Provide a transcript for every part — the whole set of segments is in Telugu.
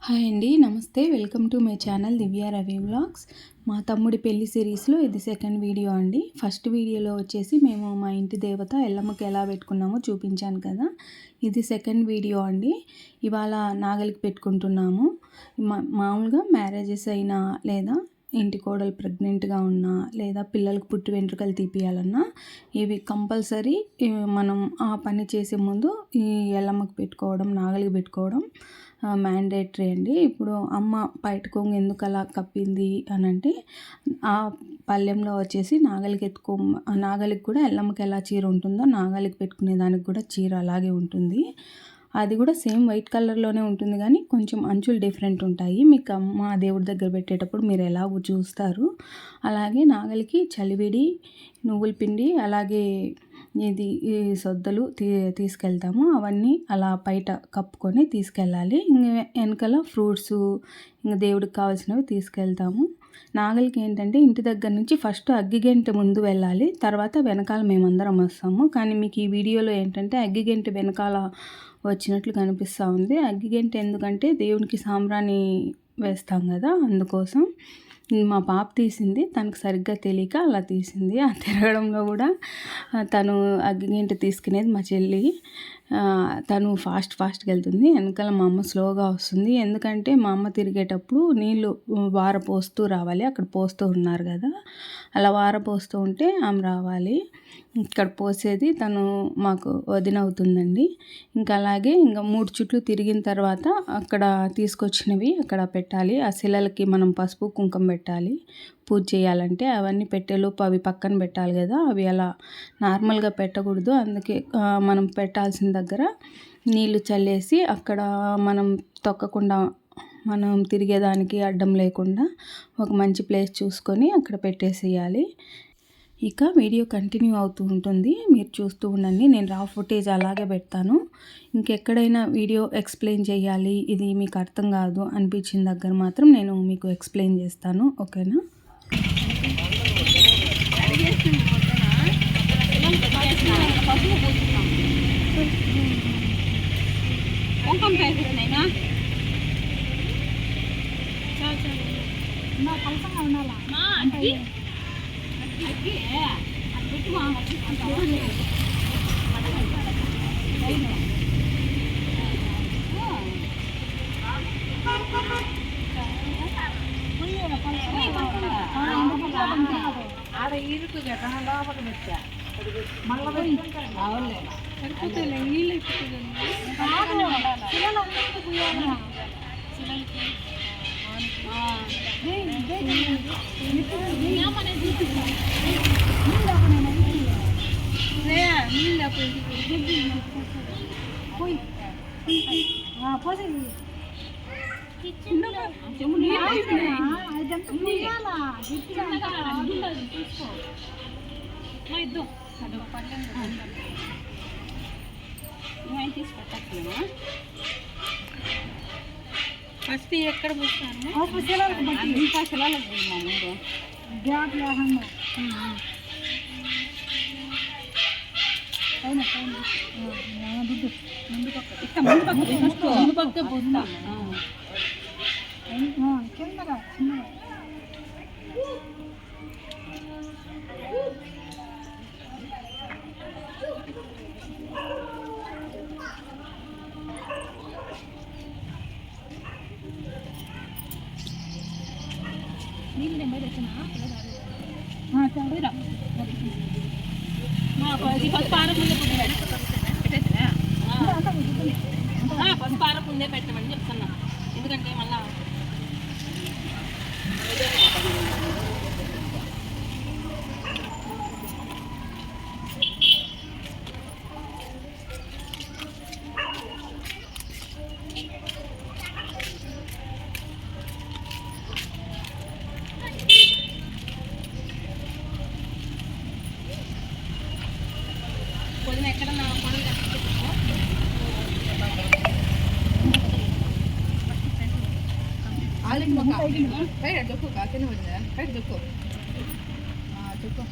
హాయ్ అండి, నమస్తే. Welcome to my channel Divya Ravi vlogs. మా తమ్ముడి పెళ్లి సిరీస్లో ఇది సెకండ్ వీడియో అండి. ఫస్ట్ వీడియోలో వచ్చేసి మేము మా ఇంటి దేవత ఎల్లమ్మకి ఎలా పెట్టుకున్నామో చూపించాను కదా. ఇది సెకండ్ వీడియో అండి. ఇవాళ నాగలికి పెట్టుకుంటున్నాము. మామూలుగా మ్యారేజెస్ అయినా లేదా ఇంటి కోడలు ప్రెగ్నెంట్గా ఉన్నా లేదా పిల్లలకు పుట్టి వెంట్రుకలు తీపియాలన్నా ఇవి కంపల్సరీ మనం ఆ పని చేసే ముందు ఈ ఎల్లమ్మకి పెట్టుకోవడం, నాగలికి పెట్టుకోవడం మ్యాండేటరీ అండి. ఇప్పుడు అమ్మ బయట కొంగు ఎందుకు అలా కప్పింది అని అంటే, ఆ పళ్ళెంలో వచ్చేసి నాగలికి కూడా ఎల్లమ్మకి ఎలా చీర ఉంటుందో నాగలికి పెట్టుకునే దానికి కూడా చీర అలాగే ఉంటుంది. అది కూడా సేమ్ వైట్ కలర్లోనే ఉంటుంది, కానీ కొంచెం అంచులు డిఫరెంట్ ఉంటాయి. మీకు అమ్మ దేవుడి దగ్గర పెట్టేటప్పుడు మీరు ఎలాగో చూస్తారు. అలాగే నాగలికి చలివిడి, నువ్వుల పిండి, అలాగే ఈ సొద్దలు తీసుకెళ్తాము. అవన్నీ అలా బయట కప్పుకొని తీసుకెళ్ళాలి. వెనకాల ఫ్రూట్స్, దేవుడికి కావాల్సినవి తీసుకెళ్తాము. నాగలికి ఏంటంటే ఇంటి దగ్గర నుంచి ఫస్ట్ అగ్గిగంట ముందు వెళ్ళాలి, తర్వాత వెనకాల మేమందరం వస్తాము. కానీ మీకు ఈ వీడియోలో ఏంటంటే అగ్గిగంట వెనకాల వచ్చినట్లు కనిపిస్తూ ఉంది. అగ్గిగంట ఎందుకంటే దేవునికి సాంబ్రాణి వేస్తాం కదా, అందుకోసం. మా పాప తీసింది, తనకు సరిగ్గా తెలియక అలా తీసింది. ఆ తిరగడంలో కూడా తను అగ్గిగంట తీసుకునేది మా చెల్లి. తను ఫాస్ట్గా వెళ్తుంది, వెనకాల మా అమ్మ స్లోగా వస్తుంది. ఎందుకంటే మా అమ్మ తిరిగేటప్పుడు నీళ్ళు వారపోస్తూ రావాలి. అక్కడ పోస్తూ ఉన్నారు కదా, అలా వారపోస్తూ ఉంటే ఆమె రావాలి. ఇక్కడ పోసేది తను మాకు వదిన అవుతుందండి. ఇంకా అలాగే 3 చుట్లు తిరిగిన తర్వాత అక్కడ తీసుకొచ్చినవి అక్కడ పెట్టాలి. ఆ శిలలకి మనం పసుపు కుంకుమ పెట్టాలి పూజ చేయాలంటే. అవన్నీ పెట్టేలోపు అవి పక్కన పెట్టాలి కదా, అవి అలా నార్మల్గా పెట్టకూడదు. అందుకే మనం పెట్టాల్సిన దగ్గర నీళ్లు చల్లేసి అక్కడ మనం తొక్కకుండా, మనం తిరిగేదానికి అడ్డం లేకుండా ఒక మంచి ప్లేస్ చూసుకొని అక్కడ పెట్టేసేయాలి. ఇక వీడియో కంటిన్యూ అవుతూ ఉంటుంది, మీరు చూస్తూ ఉండండి. నేను రా ఫుటేజ్ అలాగే పెడతాను. ఇంకెక్కడైనా వీడియో ఎక్స్ప్లెయిన్ చేయాలి, ఇది మీకు అర్థం కాదు అనిపించిన దగ్గర మాత్రం నేను మీకు ఎక్స్ప్లెయిన్ చేస్తాను, ఓకేనా. ఆడ ఇరుకు లోపల పెట్టా మళ్ళీ సరిపోతాయి నీళ్ళు ఫస్ట్ ఎక్కడ పూస్తాను శిలాలకు ముందు గ్యాప్ లేకుండా ముందు పక్క పోతా కిందగా చిన్నగా పసుపార ముందే పెట్టమని చెప్తున్నా, ఎందుకంటే మళ్ళా ఎక్కడ నా కొడుకు ఆల్రెడీ బయట దొక్కు కాకనే ఉంది, బయట దొక్కు దొక్కు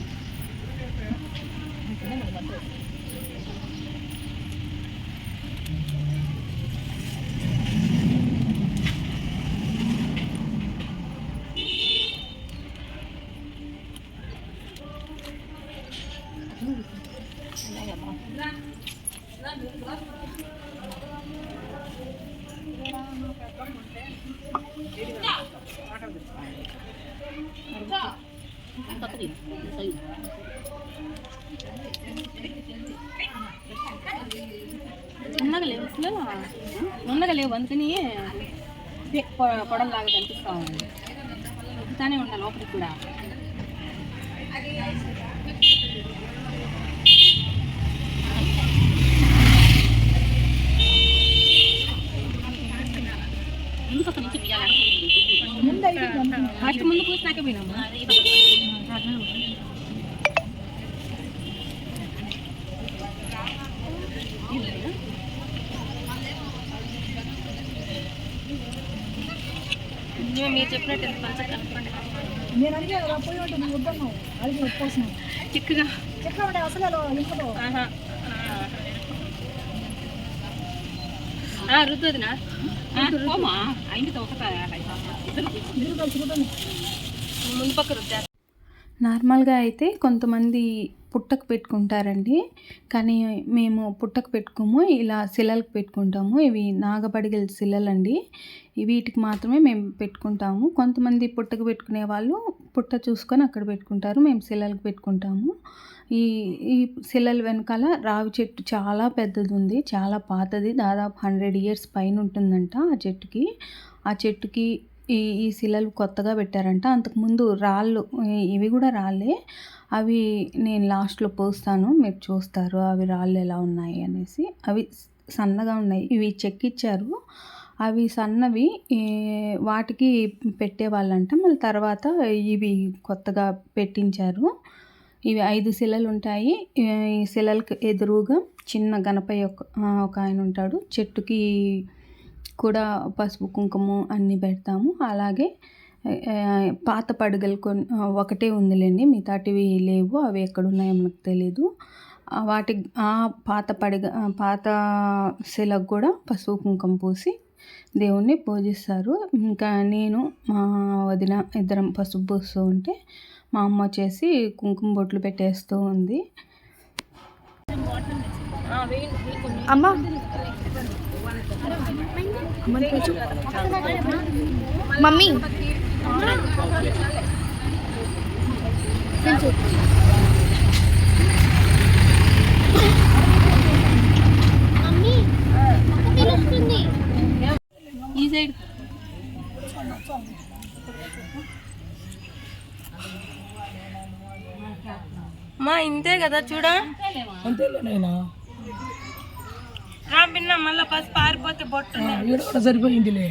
ఉన్నగా లేవు అందుకని పొడవలాగా కనిపిస్తా ఉంది. ఎక్కుతానే ఉండాలి లోపలికి కూడా. ఫస్ట్ ముందు కూర్చున్నాకే పోయినాము. మీరు చెప్పినట్టు చిక్కుగా రుద్దుదినా అయింది ఒక ముందు పక్క రుద్దారు. నార్మల్గా అయితే కొంతమంది పుట్టకు పెట్టుకుంటారండి, కానీ మేము పుట్టకు పెట్టుకోము, ఇలా శిలలకు పెట్టుకుంటాము. ఇవి నాగపడిగల శిలలండి, వీటికి మాత్రమే మేము పెట్టుకుంటాము. కొంతమంది పుట్టకు పెట్టుకునే వాళ్ళు పుట్ట చూసుకొని అక్కడ పెట్టుకుంటారు, మేము శిలలకు పెట్టుకుంటాము. ఈ ఈ శిలల వెనకాల రావి చెట్టు చాలా పెద్దది ఉంది, చాలా పాతది, దాదాపు 100 years పైన ఉంటుందంట ఆ చెట్టుకి. ఆ చెట్టుకి ఈ శిలలు కొత్తగా పెట్టారంట. అంతకుముందు రాళ్ళు, ఇవి కూడా రాళ్ళే, అవి నేను లాస్ట్లో పోస్తాను, మీరు చూస్తారు అవి రాళ్ళు ఎలా ఉన్నాయి అనేసి. అవి సన్నగా ఉన్నాయి, ఇవి చెక్కిచ్చారు, అవి సన్నవి వాటికి పెట్టేవాళ్ళంట. మళ్ళీ తర్వాత ఇవి కొత్తగా పెట్టించారు. ఇవి 5 శిలలు ఉంటాయి. ఈ శిలలకు ఎదురుగా చిన్న గణపయ్య ఒక ఆయన ఉంటాడు. చెట్టుకి కూడా పసుపు కుంకుమ అన్నీ పెడతాము. అలాగే పాత పడగలు ఒకటే ఉందిలేండి, మిగతాటివి లేవు, అవి ఎక్కడున్నాయో మనకు తెలీదు. ఆ పాత శిలకు కూడా పసుపు కుంకుమ పూసి దేవుణ్ణి పూజిస్తారు. ఇంకా నేను మా వదిన ఇద్దరం పసుపు పూస్తూ ఉంటే మా అమ్మ వచ్చేసి కుంకుమ బొట్లు పెట్టేస్తూ ఉంది. అమ్మ మమ్మీ ఈ సైడ్ మా ఇంతే కదా చూడ పిన్న మళ్ళీ పసి పారిపోతే బొట్టు సరిపోయిందిలే.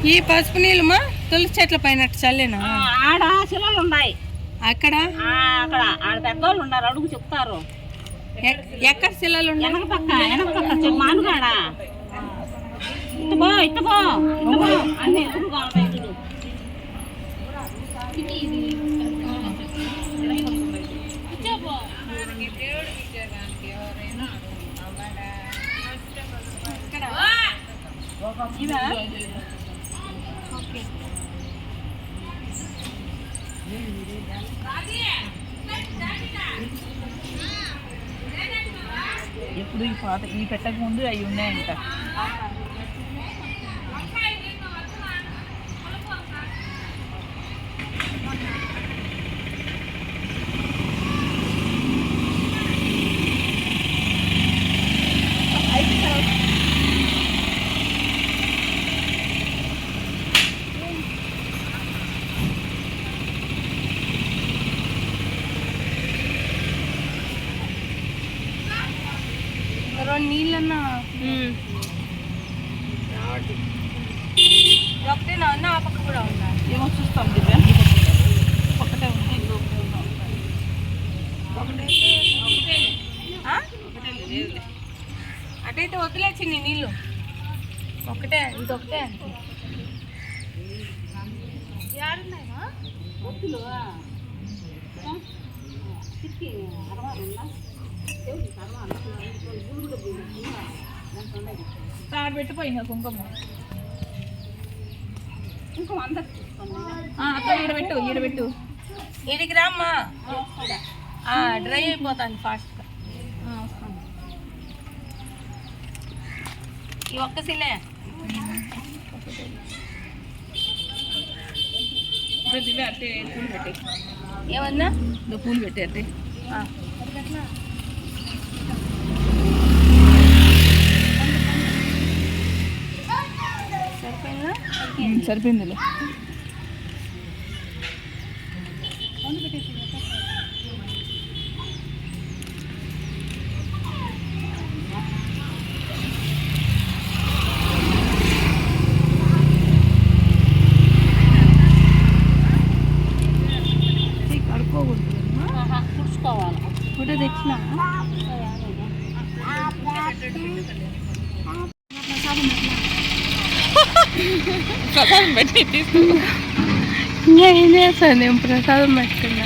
ఈ పసుపు నీళ్ళమా తులసి చెట్ల పైన చల్లేనా? ఆడ శిలలు ఉన్నాయి అక్కడ అక్కడ ఆడ పెద్దోళ్ళు ఉన్నారు, అడుగు చెప్తారు. ఎక్కడ శిలలు ఉన్నాయి? వెనక పక్క మానుగాడ ఇట్టుబో అన్ని ఎదురుగా ఉంటాయి. ఎప్పుడు ఈ పెట్టక ముందు అవి ఉన్నాయంట. నీళ్ళన్నా ఒకటేనా ఉన్నా, ఆ పక్క కూడా ఉన్నా? ఏమో చూస్తాం ఒకటే ఉంది. అటైతే వదిలేచి నీ నీళ్ళు ఒకటే, ఇదొకటే అంటే యాడున్నాయా ఒత్తులు అరవా తాడు పెట్టిపోయి ఇంకా కుంకుమ కుంకుమ అందరికి తీసుకోండి. అక్క ఈడబెట్టు ఇడికి రామ్మా, డ్రై అయిపోతాను ఫాస్ట్గా. ఈ ఒక్క సిలే దివే అట్టే పూలు పెట్టే ఏమన్నా పూలు పెట్టే అట్టే సరిపోయిందా? సరిపోయిందిలే. పుడుచుకోవాలి. ఫోటో తెచ్చినా ప్రసాదం పెట్టి తీసుకో. ఇంకా ఏం చేస్తాను, నేను ప్రసాదం పెట్టుకున్నా.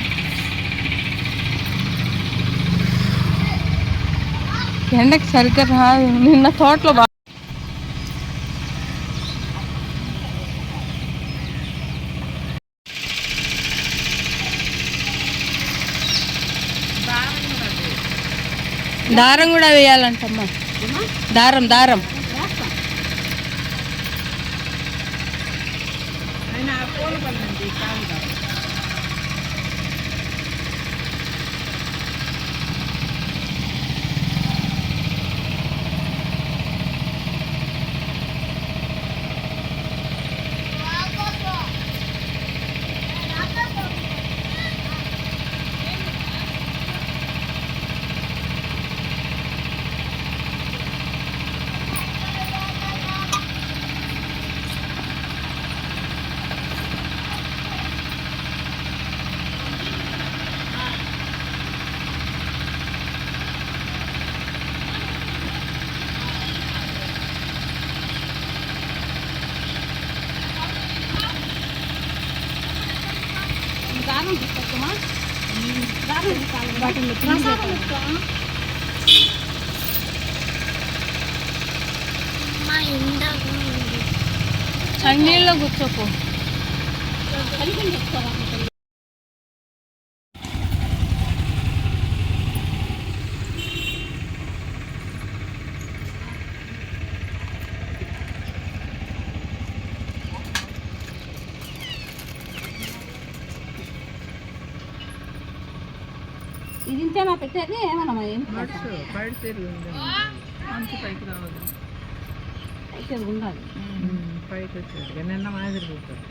ఎండకి సరిగ్గా రాదు. నిన్న తోటలో దారం కూడా వేయాలంటమ్మా. దారం దారం దారం తీసుకోమా, దారం తీసుకోవాలి. చన్నీళ్ళలో కూర్చోపో. కలిపి తీసుకోవాలి. ఇది ఇంతేనా పెట్టేది? ఏమన్నా మంచి పైకి రావాలి. పెట్టేది ఉండాలి. పైకి వచ్చేది నిన్న మాదిరి పోతుంది.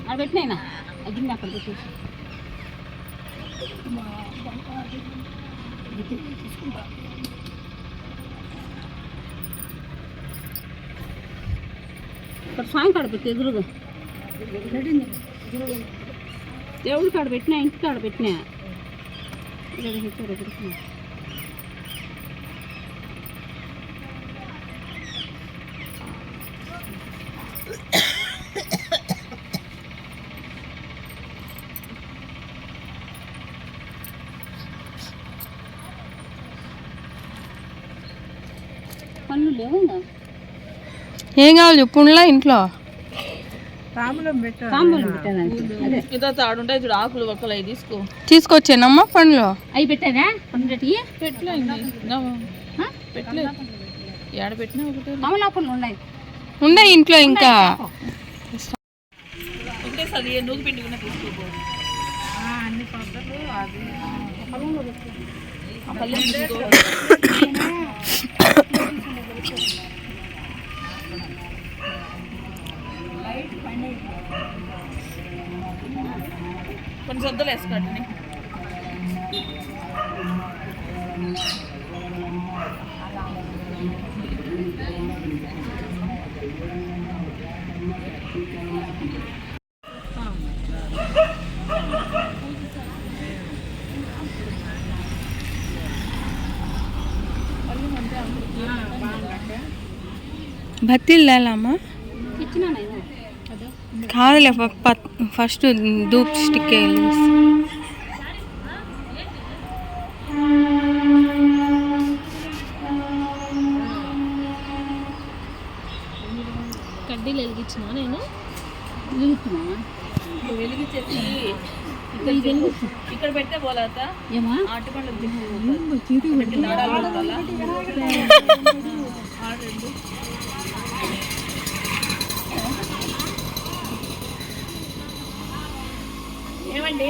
అది పెట్టినాయినా అది అక్కడ పెట్టేసి ఇక్కడ సాయం కాడ పెట్టి ఎదురుగా దేవుడి కాడ పెట్టినా, ఇంటి కాడ పెట్టినా. పనులు లేవు. ఏం కావాలి చెప్పుండ్లా ఇంట్లో? తాంబూలం పెట్టాలి. తాంబూలం పెట్టాను. అదే ఇదో తాడుంటాయి చూడు, ఆకులు ఒక్కలు అవి తీసుకొచ్చానమ్మా పండ్లు. అవి పెట్టావా? పండుగకి పెట్టలే పెట్టలే. ఏడ పెట్టినా ఒకటే కమలాపండ్లు ఉన్నాయి. ఉండే ఇంట్లో ఇంకా ఒకటేసారి నూగు పిండి కూడా తీసుకోబో. అన్ని పద్ధతులు అది కొన్ని సొద్దులు వేసుకోండి. బత్తీలు లేలమ్మా. వచ్చినా నేను అదో కాదులే ఫస్ట్ ధూప్ స్టిక్ వేయాలి. కడ్డీలు వెలిగించిన నేను వెలుగుతున్నా వెలిగించేసి ఇక్కడ పెడితే పోలేత ఏమా ఆటపండు ఏమండి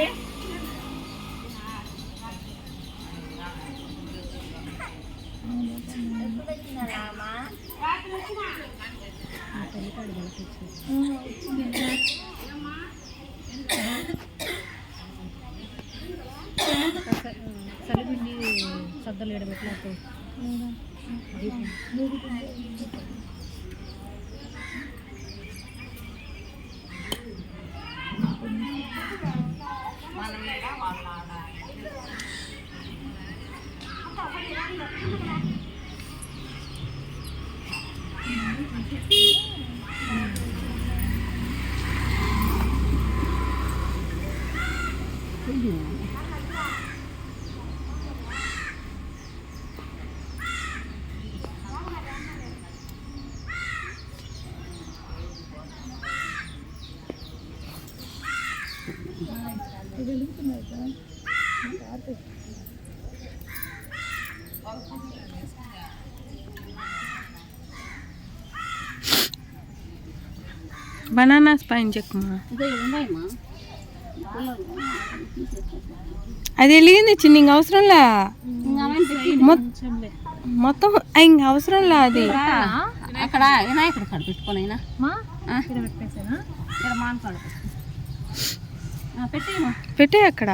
చలిపిండి సద్దలు ఎడబెట్టలేకపోతే బనానాస్ పైన చెక్కమా, ఇదే ఉన్నాయమ్మా అది వెలిగింది చిన్న ఇంక అవసరంలా, మొత్తం ఇంక అవసరంలా అది. అక్కడ వినాయకుడు కాడ పెట్టుకొని అయినా మానకాడ పెట్టేయమ్మా పెట్టే అక్కడ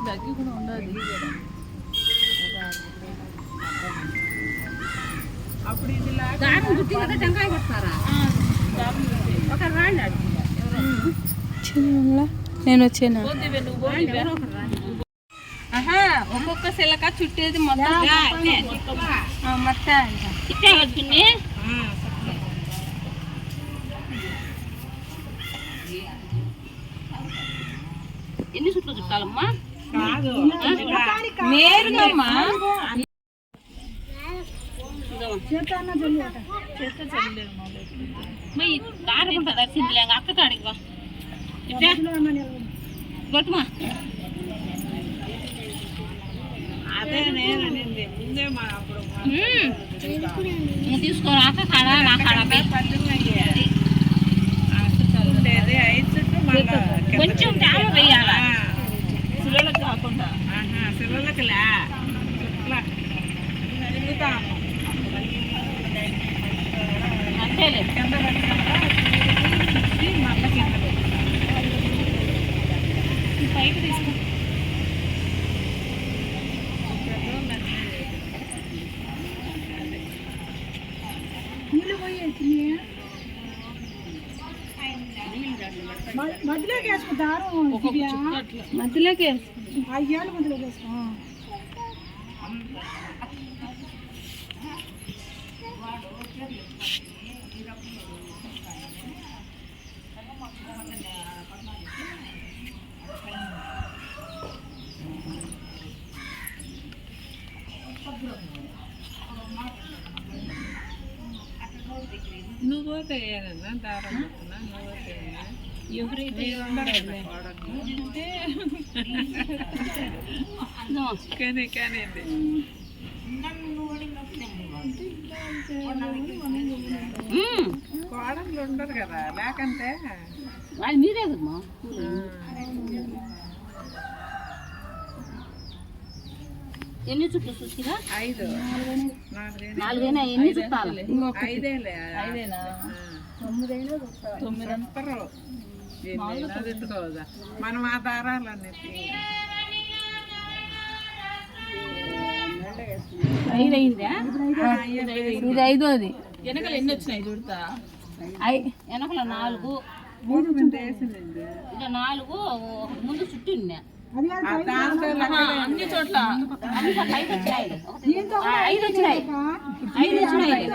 దగ్గర కూడా ఉండదు. అప్పుడు ఇది దారం గుర్తి కదా టెంకాయ కొడతారా ఒక రాండి చిన్న నేను వచ్చేనా. ఒక్కొక్క శిలక చుట్టేది మొత్తం మొత్తం ఎన్ని చుట్లు చుట్టాలమ్మా నేరుగమ్మా. దారం ఉంటుంది దర్శించలే అక్క కాడికి కొట్టుమా తీసుకోరా అక్క కాడ నా కాడ కొంచెం తేమ వేయాలా శిలలకు కాకుండా శిలలకు అంతేలే కింద మళ్ళీ కింద పైకి తీసుకో మధ్యలోకి వేసుకో దారం మధ్యలోకి అయ్యాలు మధ్యలోకి వేసుకో. నువ్వు వేయాలన్నా దారం నువ్వు ఎవరైతే కానీ కానీ కోడళ్ళు ఉండరు కదా లేకంటే వాళ్ళు మీరే కదమ్మా ఎన్ని చుట్టూ చూసిరా 5 నాలుగైనా ఎన్ని చుట్టాలి 5 ఐదేనా 9 అంటారు ఎత్తుకోవద్దా మనం ఆ దారాలన్నీ 5 అయిందా ఇది 5వది. వెనకలు ఎన్ని వచ్చినాయి చూడతా వెనకల 4 వేసింది ఇంకా 4 ముందు చుట్టూ ఉన్నా అన్ని చోట్ల 5 వచ్చినాయి. 5 వచ్చినాయి. 5 వచ్చినాయి.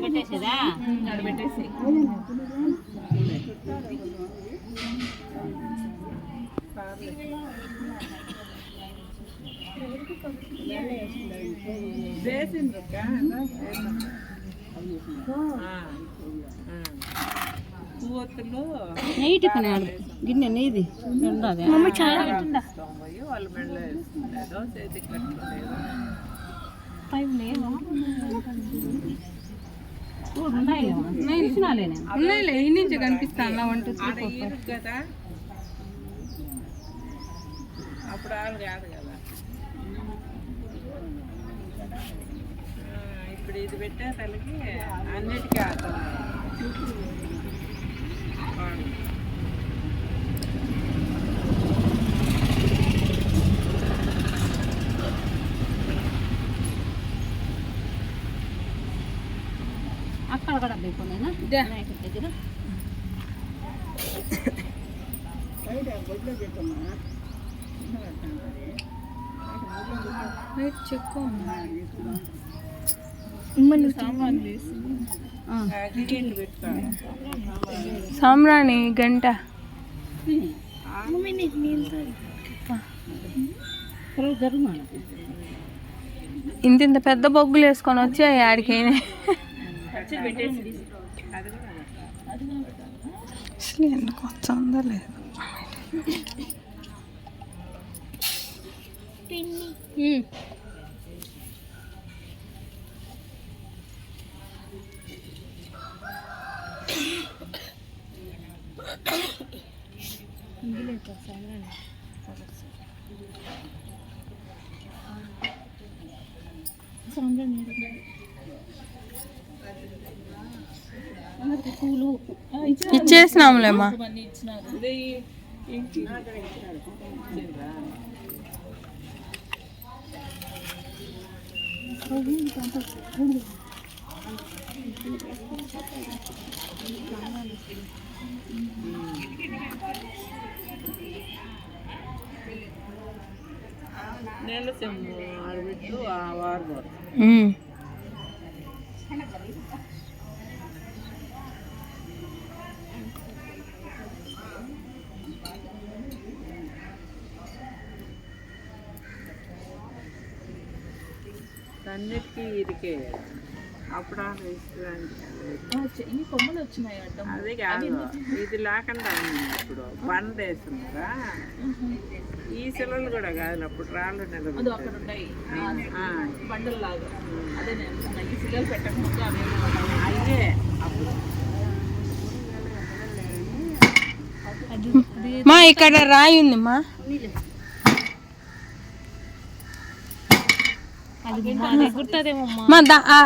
పెట్టేసేదా పెట్టేసి నెయ్యి కొనాలి గిన్నె నెయ్యిది ఉండదు చాలా వాళ్ళు మెడలో వేసుకుంటారు చేతికి కట్టుకుంటారు ఉన్నాయిలే ఈ నుంచి కనిపిస్తాను 1 2 3 4 కదా అప్పుడు వాళ్ళు కాదు కదా ఇప్పుడు ఇది పెట్టే తలకి అన్నిటికీ ఆడతాం అక్కడ కూడా అయిపోయినా దగ్గర చెక్కు సామ్రాణి గంట ఇంత పెద్ద బొగ్గులు వేసుకొని వచ్చాయి ఆడికైనా అసలు ఎందుకు వచ్చందో లేదు ఇచ్చేసినాములేమ్మా నెల సెమ్ము ఆడబెట్టు ఆ వారు అన్నిటికీ ఇరికే అప్పుడు ఈ కొమ్మలు వచ్చినాయి అదే కాదు ఇది లేకుండా ఉంది ఇప్పుడు బండ వేస్తున్నారా ఈ సెలవులు కూడా కాదు అప్పుడు రాళ్ళు నిలబడి బండల్లాగా అదే ఈ సిగలు పెట్టకముందు అదే అప్పుడు మా ఇక్కడ రాయి ఉంది మా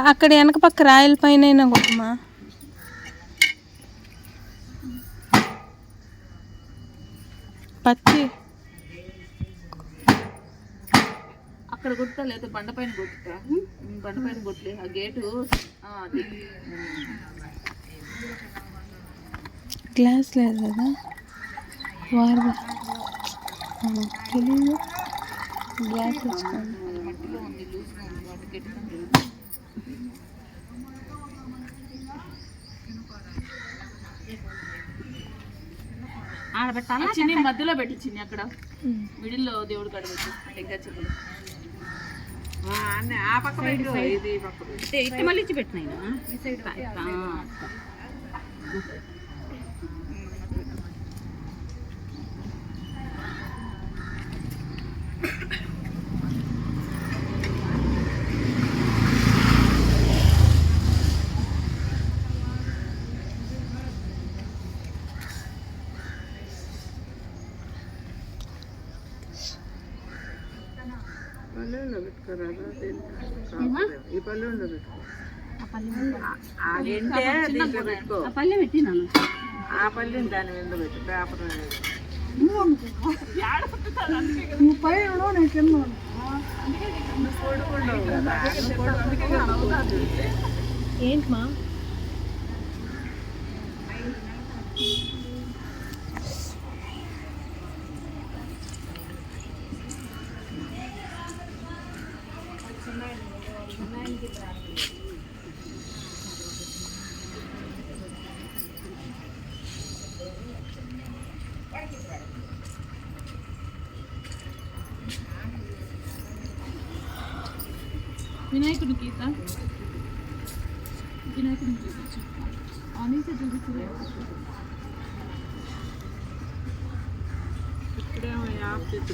అక్కడ వెనక పక్క రాయల పైన కొట్టమా పచ్చి అక్కడ కొట్టుతా లేదా బండ పైన కొట్టుతా బండ పైన కొట్టలే ఆ గేటు గ్లాస్ లేదు కదా వారు తెలియదు గ్లాస్ తెచ్చుకోండి మట్టిలో ఉంది లూజ్గా ఉంది వాటి గెట్టుకుంటుంది ఆడబెట్టాలా చిన్ని మధ్యలో పెట్టి చిన్ని అక్కడ మిడిల్లో దేవుడు కాడ పెట్టి టెంకాయ చెప్పులు ఆ పక్క పెట్టు ఇది పక్క ఇట్టి మళ్ళీ ఇచ్చి పెట్టినాయినా ఈ సైడ్ పల్లెల్లో పెట్టుకోరాదు ఈ పల్లెల్లో పెట్టుకో ఆ గంటే దీంట్లో పెట్టుకో పల్లె పెట్టినాను ఆ పల్లెని దాని మీద పెట్టు పేపర్ ఏంటి మా వినాయకుడి గీత వినాయకుడిని చూపించు అనేది చూపించు. ఇక్కడేమో యాప్ చెట్టు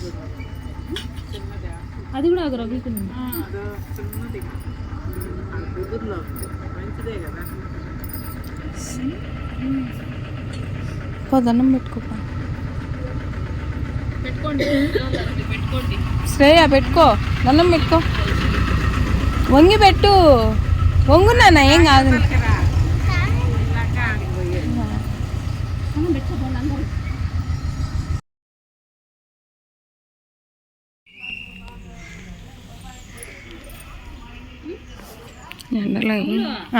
చిన్నది అది కూడా ఒక రవికుని అదో చిన్నది కుదురులో మంచిదే కదా. దండం పెట్టుకోపా. పెట్టుకోండి పెట్టుకోండి. శ్రేయ పెట్టుకో, దండం పెట్టుకో, వంగి పెట్టు. వంగున్నానా ఏం కాదు.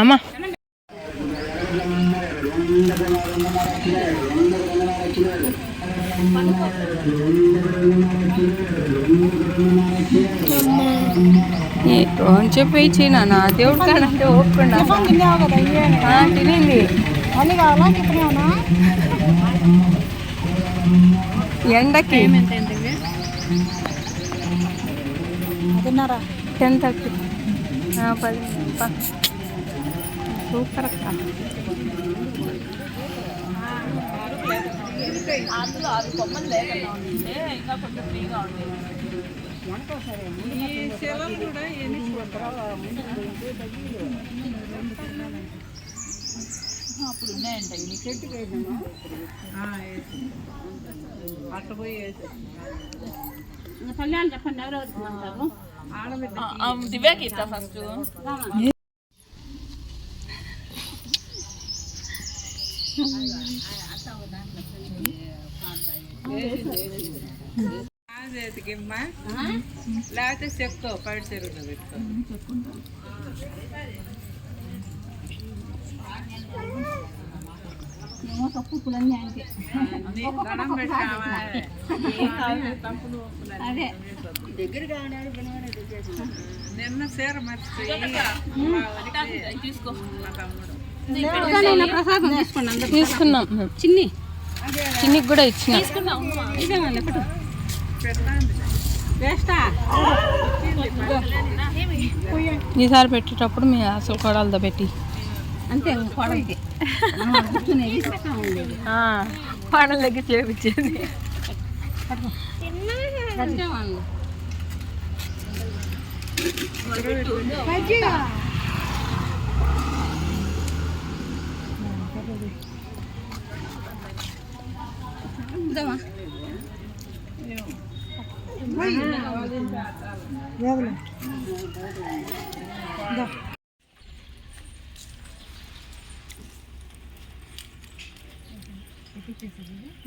అమ్మా అని చెప్పి ఇచ్చినా నా దేవుడు కాడంటే ఒప్పుకుండా తినింది. ఎండకి 10:30 సూపర్ అక్క. అందులో 6 కొమ్మలు లేకుండా ఉంటే ఇంకా కొంచెం ఫ్రీగా ఉండేది. ఈ సెలవులు కూడా అప్పుడు ఉన్నాయంట ఇవి చెట్టు అట్ట పోయి కళ్యాణ్ చెప్పండి ఎవరు అంటారు. దివ్యాకి ఇస్తా ఫస్ట్. చేతికిమ్మా లేకపోతే చెక్కో పడి చెరువులో పెట్టుకో. తప్పు పులన్నీ అంటే దండం పెట్టావా తప్పులు అదే నిన్న చీర మర్చిపోయి తీసుకో. మా తమ్ముడు ప్రసాదం తీసుకోండి అందరూ. తీసుకున్నాం. చిన్నికి కూడా ఇచ్చిన. ఈసారి పెట్టేటప్పుడు మీ అసలు కొడాలతో పెట్టి అంతే కోడలికి కోడల దగ్గర చేపించేది.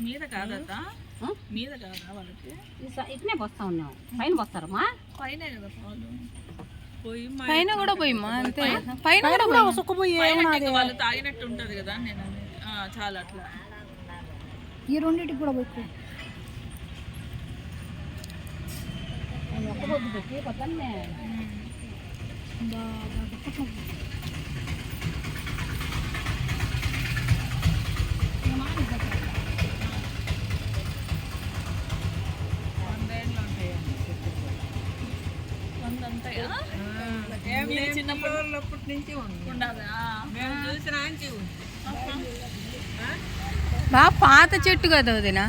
మీద కాదట, మీద కాదా వాళ్ళకి? ఇట్నే పోస్తా ఉన్నాం. పైన పోస్తారమ్మా. పైన కదా పాలు పోయి పైన కూడా పోయిమ్మా. అంతే పైన కూడా సుక్కుపోయి వాళ్ళు తాగినట్టు ఉంటది కదా. నేను చాలా అట్లా ఈ రెండింటికి కూడా పోయి ఒక్క పొద్దు పెట్టి పొద్దున్నే చిన్నప్పటి నుంచి ఉండదు. మేము చూసిన బా పాత చెట్టు కదా వదినా.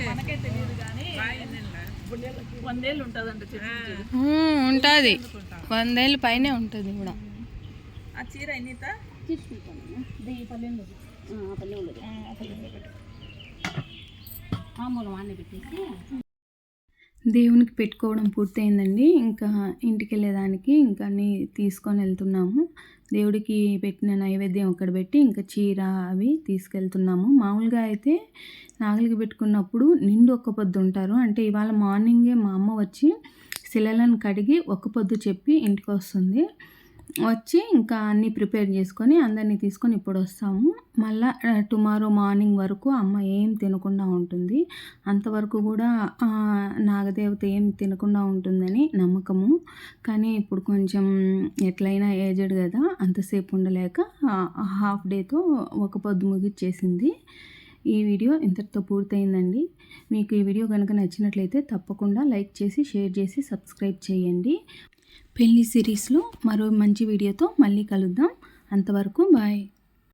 మనకే తెలియదు కానీ 100 ఏళ్ళు ఉంటుందంట చెట్టు. ఉంటుంది, 100 ఏళ్ళ పైనే ఉంటుంది కూడా. ఆ చీర ఎన్నిత తీసుకుంటాను. పల్లెంలో మామూలు వాడిని పెట్టేసి దేవునికి పెట్టుకోవడం పూర్తయిందండి. ఇంకా ఇంటికి వెళ్ళేదానికి ఇంకా అన్నీ తీసుకొని వెళ్తున్నాము. దేవుడికి పెట్టిన నైవేద్యం అక్కడ పెట్టి ఇంకా చీర అవి తీసుకెళ్తున్నాము. మామూలుగా అయితే నాగలికి పెట్టుకున్నప్పుడు నిండు ఒక్క పొద్దు ఉంటారు. అంటే ఇవాళ మార్నింగే మా అమ్మ వచ్చి శిలలను కడిగి ఒక్క పొద్దు చెప్పి ఇంటికి వస్తుంది. వచ్చి ఇంకా అన్నీ ప్రిపేర్ చేసుకొని అందరినీ తీసుకొని ఇప్పుడు వస్తాము. మళ్ళా టుమారో మార్నింగ్ వరకు అమ్మ ఏం తినకుండా ఉంటుంది. అంతవరకు కూడా నాగదేవత ఏం తినకుండా ఉంటుందని నమ్మకము. కానీ ఇప్పుడు కొంచెం ఎట్లయినా ఏజ్డ్ కదా, అంతసేపు ఉండలేక హాఫ్ డేతో ఒక పొద్దు ముగిచ్చేసింది. ఈ వీడియో ఇంతటితో పూర్తయిందండి. మీకు ఈ వీడియో కనుక నచ్చినట్లయితే తప్పకుండా లైక్ చేసి, షేర్ చేసి, సబ్స్క్రైబ్ చేయండి. పెళ్లి సిరీస్లో మరో మంచి వీడియోతో మళ్ళీ కలుద్దాం. అంతవరకు బాయ్.